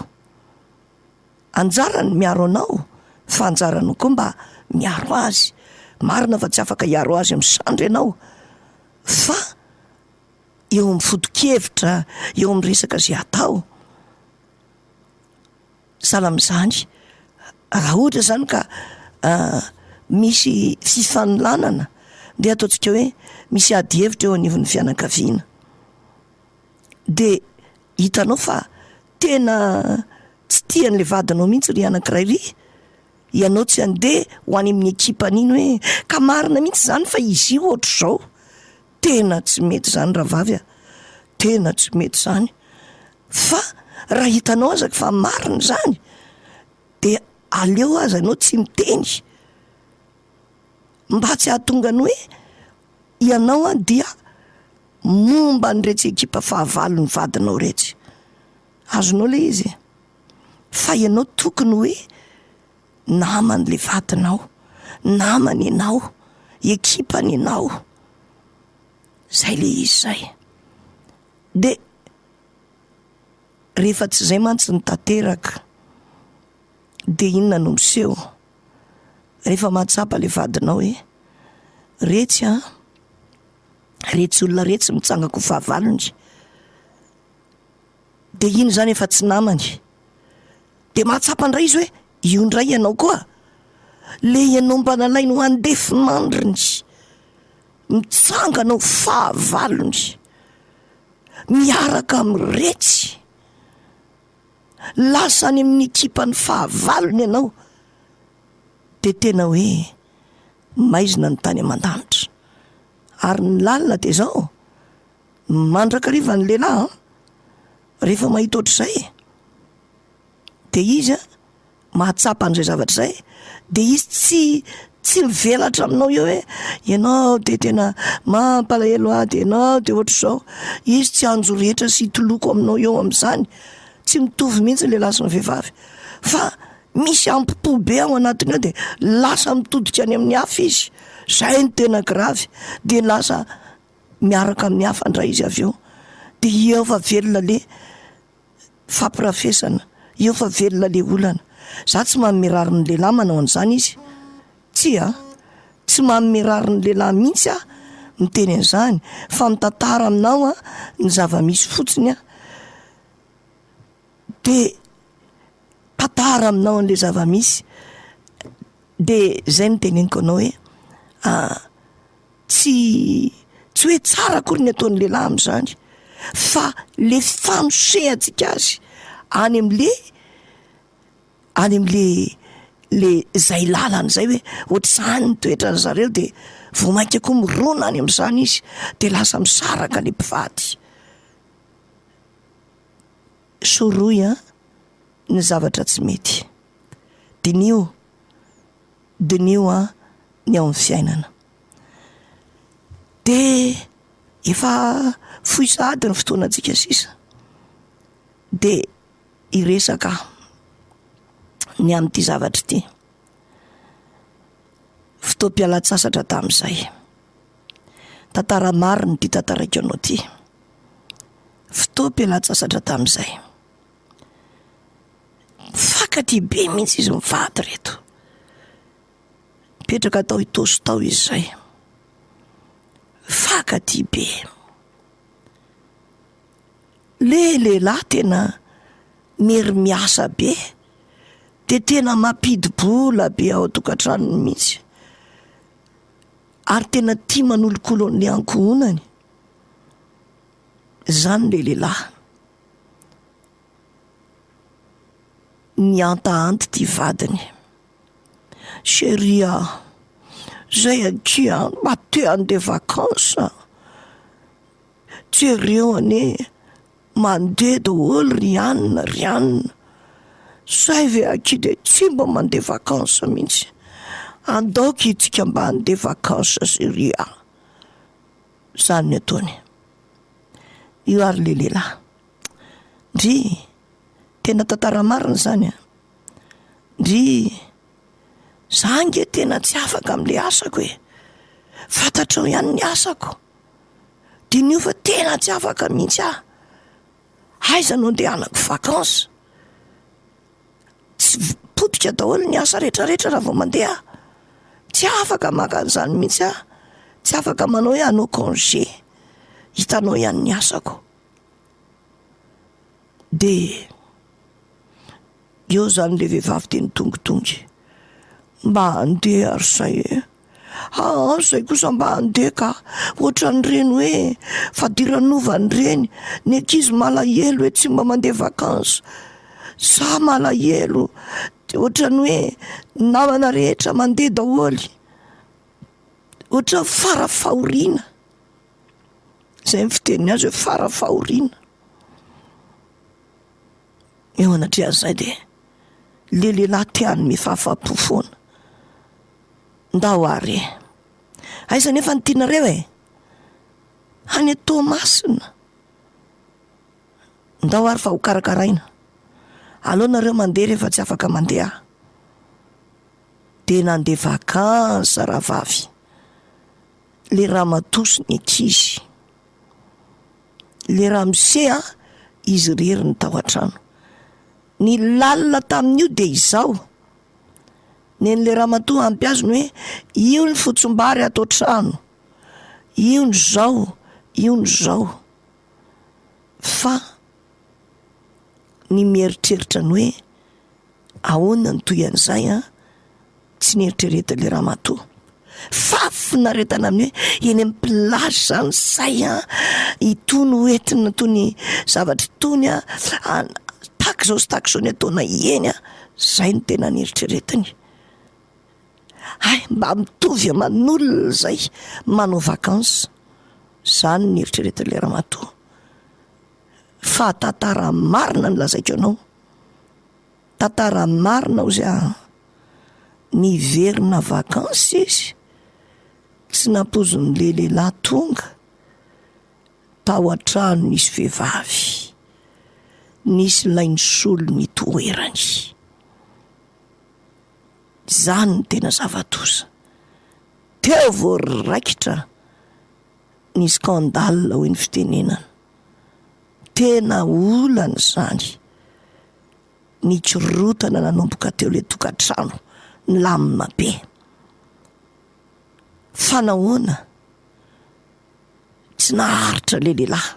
Anjarany miaro anao, fa anjaranao koa mba miaro azy. Marina fa tsy afaka hiaro azy am'sandry ianao, fa eo amin'ny foto-kevitra, eo amin'ny resaka zay atao. Salam'izany, raha ohatra zany ka misy fifaноlanana, de ataontsika hoe misy ady hevitra eo anivon'ny fianakaviana, de hitanao fa tena tsy tian'le vadinao mihitsy ry anankiray ry, ianao tsy andeha ho any amin'ny ekipan'iny hoe ka marina mihitsy zany fa izy io ohatr' zao. Tena tsy mety zany ravavy a, tena tsy mety zany. Fa raha hitanao aza fa marina zany, de aleo aza ianao tsy miteny, mba tsy hahatonga ny hoe ianao a dia momba nyretsy ekipa fahavalo ny vadinao retsy. Azonao le izy, fa ianao tokony hoe naman'le vadinao, namany ianao, ekipany ianao. Zay le izy zay. De rehefa tsy zay mantsy ny tanteraka, de inona no miseho? Rehefa mahatsapa le vadinao hoe retsy a, retsy olona retsy mitsangako fahavalony, de iny zany efa tsy namany. De mahatsapa ndray izy hoe io ndray ianao koa, le ianao mba nalainy ho andefy mandriny, mitsanganao fahavalony, miaraka am'retsy, lasa any amin'ny ekipany fahavalony ianao, de tena hoe maizina ny tany aman-danitra. Ary ny lalina de zao, mandrakariva ny lehilahy rehefa mahita ohatr'izay, de izy a mahatsapa an'izay zavatra zay, de izy tsy mivelatra aminao eo hoe ianao de tena mampalahelo ahy, de ianao de ohatr'izao. Izy tsy anjo rehetra sy hitoloko aminao eo am'zany. Tsy mitovy mihitsy le lasa ny vehivavy, fa misy ampipo be ao anatiny ao, de lasa mitodika any amin'ny hafa izy. Zay ny tena gravy, de lasa miaraka amin'ny hafa ndray izy avy eo. De eo fa velona le fampirafesana, eo fa velona le olana. Za tsy manome rary ny lehilahy manao an'izany izy, tsy manome rary ny lehilahy mihitsy a miteny an'izany, fa mitantara aminao a ny zava-misy fotsiny a, de tantara aminao an'le zava-misy. De zay no teneniko anao hoe tsy hoe tsara akory ny ataon'ny lehilahy am'zany, fa le fanosehantsika azy any am'le zay lalany zay hoe ohatr'izany ny toetrany zareo, de vao mainka koa mirona any am'zany izy, de lasa misaraka le mpivady. Soroy a ny zavatra tsy mety, dinio a ny ao amin'ny fiainana. De efa fohy sahady ny fotoanantsika sisa, de iresaka ny amin'ity zavatra ity. Fotoam-pialan-tsasatra tamin'izay, tantara marina ty tantaraiko anao ty. Fotoam-pialan-tsasatra tamin'izay, fakaty be mihitsy izy mivady reto, mipetraka tao itosy tao izy zay, fakaty be. Le lehilahy tena mieri-miasa be, de tena mampidi-bola be ao tokantranony mihitsy, ary tena tia manolokolo an'le ankohonany. Zany le lehilahy niantahanty ty vadiny. Chéria, zay akia mba te andeha vakansa, jereo ane mandeha daholo rianina. Zay ve akia de tsy mba mandeha vakansa mihitsy, andaoky itsika mba andeha vakansa chéria. Zany ny ataony. Io ary le lehilahy, ndry tena tantara marina zany a, ndry za nge tena tsy afaka am'le asako e, fantatrao ihany ny asako, dinio fa tena tsy afaka mihitsy ah. aiza no andehanako vakansa, tsy potika daholo ny asa rehetrarehetra raha vao mandeha, tsy afaka maka an'izany mihitsy aho, tsy afaka manao hoe hanao congé, hitanao ihany ny asako. De eo zany le vehivavy teny tongotongy, mba andeha ary say zay kosa mba andeha ka ohatran'ireny hoe fadiranovan'ireny ny ankizy malahelo hoe tsy mba mandeha vakansa, za malahelo ohatrany hoe namana rehetra mandeha daholy, ohatra farafahoriana, zay fiteny azy hoe farafahoriana. Eo anatrehan'izay de le lehilahy tiany mifahafapo foana, ndao ary aiza nefa ny tianareo any Tomasina, ndao ary fa ho karakaraina, aleo nareo mandeha rehefa tsy afaka mandeha. De nandeha vakansa rahavavy le ramatoa sy ny ankizy, le ramose izy rery ny tao an-trano. Ny lalina tamin'io de izao, nen'le ramatoa ampiazony hoe io ny fotsim-bary ato trano, io ny zao, io ny zao. Fa ny mieritreritra ny hoe ahoana ny toy an'izay tsy nieritreretin' le ramatoa. Fa finaretana amin'ny hoe eny amin'ny plage zany say itony hoentina tony zavatra tony takizao sy takizao ny ataona eny zay ny tena nieritreretiny. Mba mitovy aman'olona zay manao vakansa, zany ny eritreretin'le ramatoa. Fa tantara marina ny lazaiko anao, tantara marina ozy niverina vakansa izy, tsy nampozony le lehilahy tonga tao an-trano nisy vehivavy, nisy lainy solo mitoerany. Zany ny tena zavatoza. Teo vao raikitra ny skandale hoy ny fitenenana, tena olana zany, ny kirotana nanomboka teo le tokantrano lamina be. Fa nahoana tsy naharitra le lehilahy.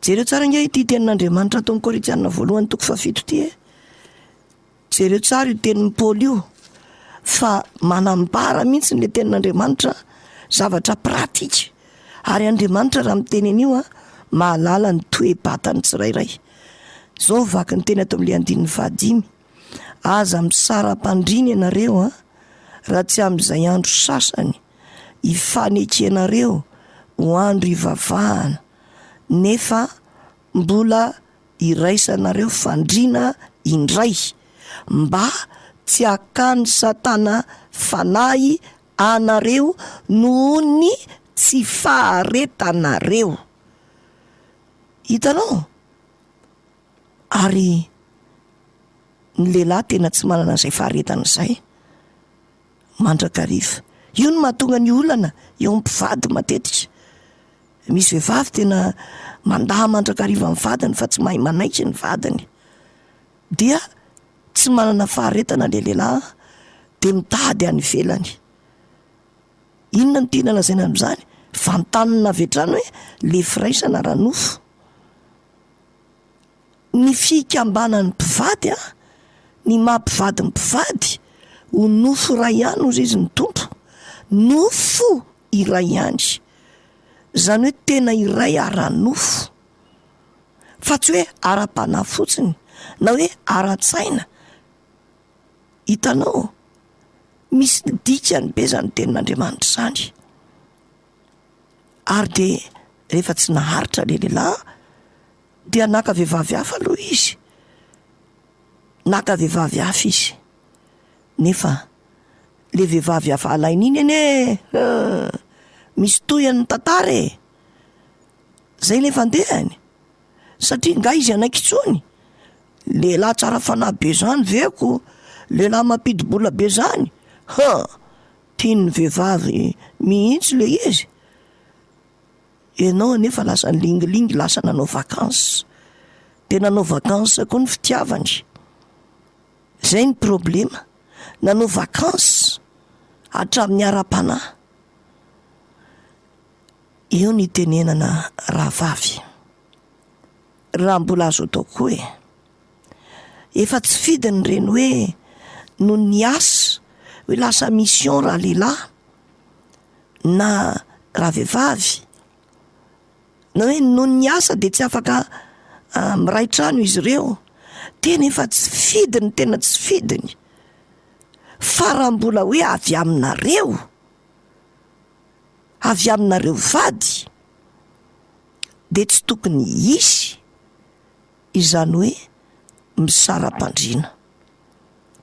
Jereo tsara nge ity tenin'Andriamanitra tao amin'ny Korinthiana 1:7 ty jereo tsara io tenin'ny Paoly io, fa manambara mihitsy le tenin'Andriamanitra zavatra pratika, ary Andriamanitra raha miteny an'io mahalala ny toe-batany tsirairay. Zao vaky ny teny ato amin'le 5:5, aza misara-pandriny ianareo raha tsy amin'izay andro sasany ifanekenareo ho andro ivavahana, nefa mbola iraisanareo fandrina indray, mba tsy hakany Satana fanahy anareo noho ny tsy faharetanareo. Hitanao? Ary ny lehilahy tena tsy manana izay faharetana izay, mandrakariva. Io no mahatonga ny olana eo am-pivady matetika. Misy vehivavy tena mandaha mandrakariva amin'ny vadiny fa tsy mahay manaika ny vadiny, dia tsy manana faharetana le lehilahy, de mitady any ivelany. Inona no tiana lazaina amin'izany? Vantanina avy hatrany hoe le firaisana raha nofo. Ny fikambanan'ny mpivady ny mampivady ny mpivady ho nofo iray ihany ozy izy ny tompo, nofo iray ihany, zany hoe tena iray ara-nofo, fa tsy hoe ara-panahy fotsiny na hoe ara-tsaina. Hitanao, misy dikany be zany tenin'Andriamanitra zany. Ary de rehefa tsy naharitra le lehilahy dia naka vehivavy hafa aloha izy, naka vehivavy hafa izy, nefa le vehivavy hafa alainy iny ene misy toyany tantara zay le fandehany, satria nga izy anankitsony lehilahy tsara fanahy be zany veko, lehilahy mampidi-bola be zany, tiany vehivavy mihitsy le izy. Ianao nefa lasa lingilingy, lasa nanao vakansy. De nanao vakansy koa ny fitiavany. Zay ny problema. Nanao vakansy hatramin'ny ara-panahy. Eo ny tenenana rahavavy. Raha mbola azo atao koa efa tsy fidiny reny hoe no ny asa hoe lasa mission raha lehilahy na raha vehivavy, na hoe no ny asa de tsy afaka miray trano izy ireo. Tena efa tsy fidiny, tena tsy fidiny. Fa raha mbola hoe avy aminareo vady de tsy tokony hisy izany hoe misara-pandriana.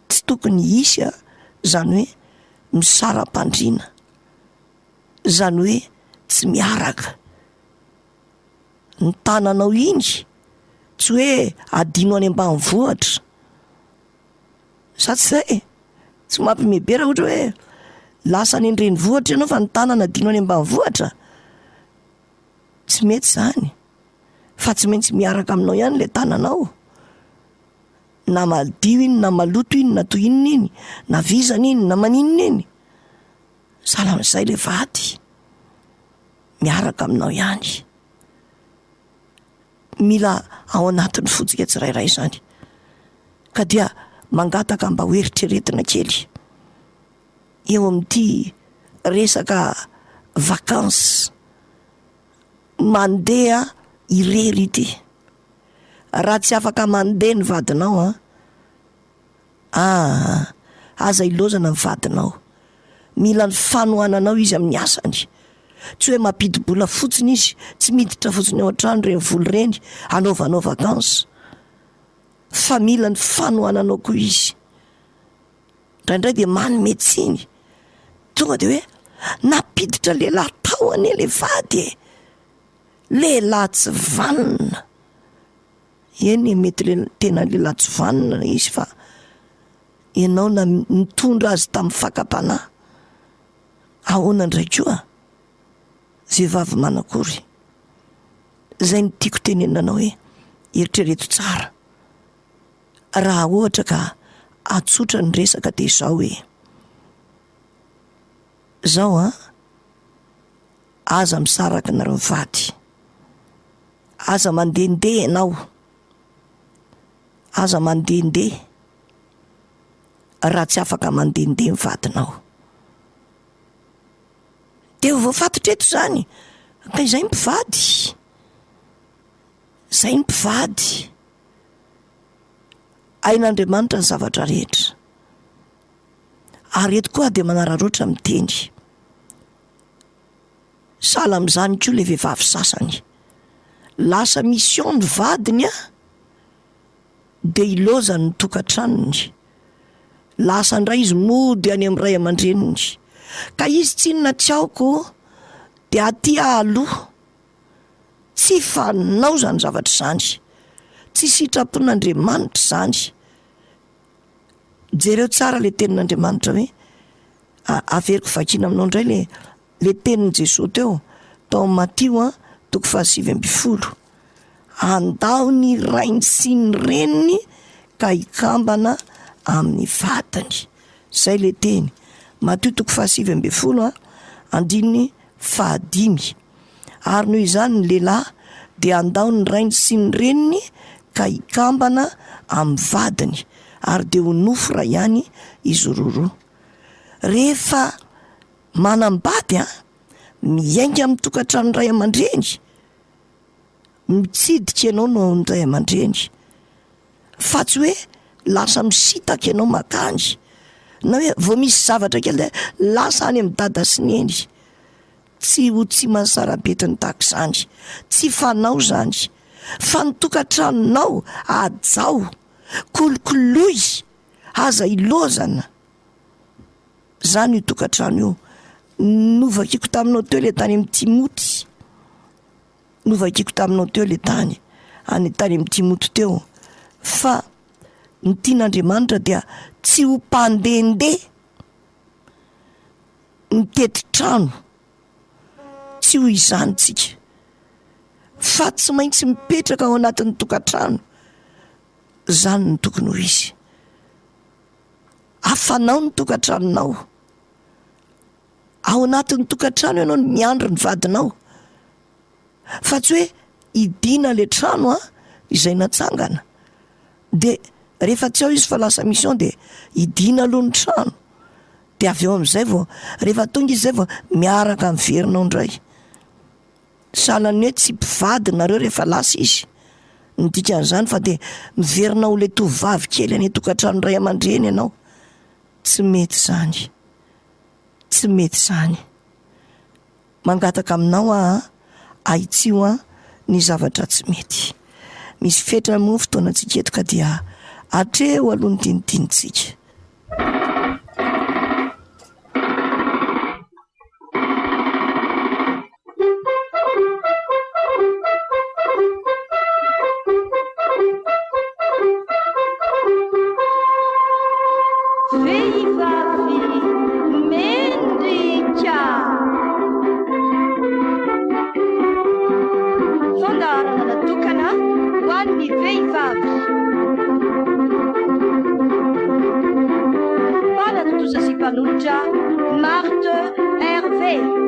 Tsy tokony hisy zany hoe misara-pandriana, zany hoe tsy miaraka. Ny tananao iny tsy hoe adino any ambanivohitra, sa tsy zay? Tsy mampimebera ohatra hoe lasa any an-drenivohitra ianao fa ny tanana adino any ambanivohitra. Tsy mety zany. Fa tsy maintsy miaraka aminao ihany le tananao. Na maldio iny, na maloto iny, na tohinina iny, na vizana iny, na maninina iny. Sahala amin'izay le vady. Miaraka aminao ihany. Mila ao anatin'ny fotsika tsirairay zany. Ka dia mangataka mba ho eritreretina kely eo amin'ity resaka vakansy mandeha irery ity. Raha tsy afaka mandeha ny vadinao aza ilozana ny vadinao. Mila ny fanohananao izy amin'ny asany. Tsy hoe mampidi-bola fotsiny izy, tsy miditra fotsiny ao an-trano reny voly reny anaovanao vakansy. Fa mila ny fanohananao koa izy. Indraindray de manome tsiny. Tonga de hoe napiditra lehilahy tao ane le vady lehilahy tsy vanina. Eny mety tena lehilahy tsy vanina izy fa ianao na nitondra azy tamin'ny fakam-panahy. Ahoana indray koa vehivavy manakory. Zay ny tiako tenenanao hoe eritrereto tsara. Raha ohatra ka atsotra ny resaka de zao hoe zao aza misaraka nareo vady, aza mandehandeha ianao, aza mandehandeha raha tsy afaka mandehandeha ny vadinao. De voafatotra eto zany ka izay mpivady, zay ny mpivady. Ain'Andriamanitra ny zavatra rehetra. Ary eto koa de manararoatra miteny. Sahala amin'izany koa le vehivavy sasany. Lasa mission ny vadiny de ilozany ny tokantranony. Lasa indray izy mody any amin'ny ray aman-dreniny. Ka izy tsy inona tsy aoko de aty aloha. Tsy fanao zany zavatra zany. Tsy sitrapon'Andriamanitra zany. Jereo tsara le tenin'Andriamanitra hoe averiko vakina aminao indray le tenin' Jesosy teo tao Matteo 7:20. Andao ny rainy sy ny reniny ka ikambana amin'ny vatany. Zay le teny. Matteo 7:20 andininy 5. Ary noho izany ny lehilahy de andao ny rainy sy ny reniny ka ikambana amin'ny vadiny. Ary de ho nofo ra ihany izy roa. Rehefa manambady miainga amin'ny tokantrano ray aman-dreny, mitsidika ianao no ny ray aman-dreny. Fa tsy hoe lasa misitaka ianao makany, na hoe vao misy zavatra kely de lasa any amin'ny dada sy neny. Tsy ho tsy mahasarabetiny tahaka izany. Tsy fanao zany. Fa ny tokantranonao ajao, kolokoloy, aza ilozana. Zany io tokantrano io. Novakiko taminao teo le tany amin'ny Timoty. Novakiko taminao teo le tany amin'ny Timoty teo. Fa ny tian'Andriamanitra dia tsy ho mpandehandeha mitety trano. Tsy ho izany tsika. fa tsy maintsy mipetraka ao anatin'ny tokantrano. Zany ny tokony ho izy. Afanao ny tokantranonao. Ao anatin'ny tokantrano ianao no miandry ny vadinao. Fa tsy hoe idina le trano izay natsangana. De rehefa tsy ao izy fa lasa mission de idina aloha ny trano. De avy eo am'izay vao rehefa tonga izy zay vao miaraka miverinao indray. Sahalan'ny hoe tsy mpivady nareo rehefa lasa izy. Ny dikan'izany fa de miverina ho le tovavy kely any tokantrano ray aman-dreny ianao. Tsy mety zany. Tsy mety zany. Mangataka aminao aitsio ny zavatra tsy mety. Misy fetrany moa fotoana tsika eto ka dia atreo aloha ny dinidinitsika. Vehivavy mendrika. Fandaharana natokana ho an'ny vehivavy. Mpanatontosa sy mpanolotra Marthe, Hervee.